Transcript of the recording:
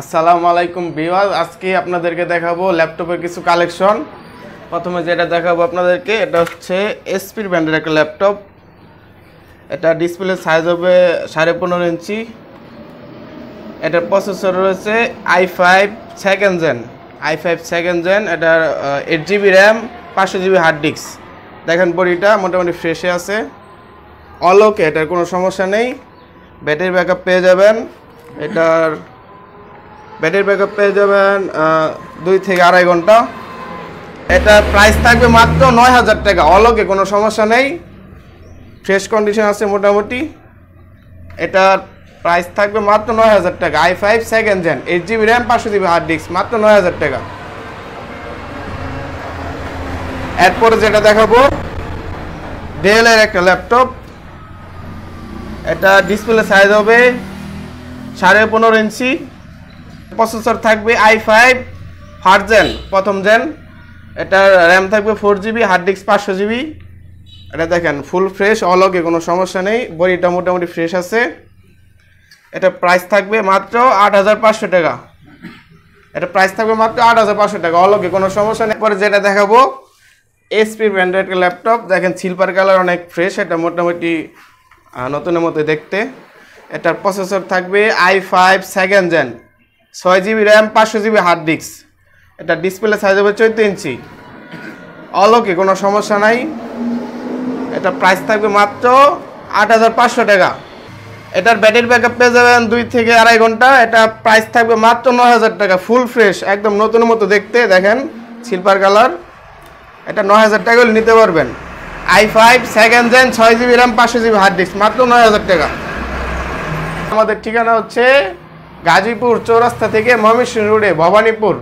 আসসালামু আলাইকুম ভিউয়ার্স, আজকে আপনাদেরকে দেখাবো ল্যাপটপের কিছু কালেকশন। প্রথমে যেটা দেখাবো আপনাদেরকে, এটা হচ্ছে এসপির ব্র্যান্ডের একটা ল্যাপটপ। এটা ডিসপ্লে সাইজ হবে 15.5 ইঞ্চি। এটার প্রসেসর রয়েছে i5 সেকেন্ড জেন। এটার 8GB RAM, 500GB hard disk. দেখেন বডিটা মোটামুটি ফ্রেশে আছে, অলোকে, এটার কোনো সমস্যা নেই। ব্যাটারি ব্যাকআপ পেয়ে যাবেন, এটার ব্যাটারি ব্যাকআপ পেয়ে যাবেন 2 থেকে 2.5 ঘন্টা। এটার প্রাইস থাকবে মাত্র 9,000 টাকা, অলোকে, কোনো সমস্যা নেই, ফ্রেশ কন্ডিশন আছে মোটামুটি। এটার প্রাইস থাকবে মাত্র 9,000 টাকা, i5 second gen, 8GB RAM, 500GB hard disk, মাত্র 9,000 টাকা। এরপরে যেটা দেখাবো, ডেলের একটা ল্যাপটপ। এটা ডিসপ্লে সাইজ হবে 15.5 ইঞ্চি। প্রসেসর থাকবে i5 ফার্স্ট জেন, প্রথম জেন। এটার র্যাম থাকবে 4GB, হার্ড ডিস্ক 500GB। এটা দেখেন ফুল ফ্রেশ, অলোকে, কোনো সমস্যা নেই, বডিটা মোটামুটি ফ্রেশ আছে। এটা প্রাইস থাকবে মাত্র 8,500 টাকা। এটা প্রাইস থাকবে মাত্র 8,500 টাকা, অলোকে, কোনো সমস্যা নেই। পরে যেটা দেখাবো, এসপি ব্র্যান্ডের একটা ল্যাপটপ। দেখেন সিলভার কালার, অনেক ফ্রেশ, এটা মোটামুটি নতুনের মতো দেখতে। এটার প্রসেসর থাকবে i5 second gen, 6GB RAM, 500GB hard disk. এটা ডিসপ্লে সাইজ হবে 14 ইঞ্চি, অলোকে, কোনো সমস্যা নাই। এটা প্রাইস থাকবে মাত্র 8,500 টাকা। এটার ব্যাটারি ব্যাকআপ পেয়ে যাবেন 2 থেকে 2.5 ঘন্টা। এটা প্রাইস থাকবে মাত্র 9,000 টাকা, ফুল ফ্রেশ, একদম নতুনের মতো দেখতে। দেখেন সিলভার কালার, এটা 9,000 টাকা নিতে পারবেন। i5 second gen, 6GB RAM, 500GB hard disk, মাত্র 9,000 টাকা। আমাদের ঠিকানা হচ্ছে গাজীপুর চৌরাস্তা থেকে ময়মনসিংহ রোডে ভবানীপুর।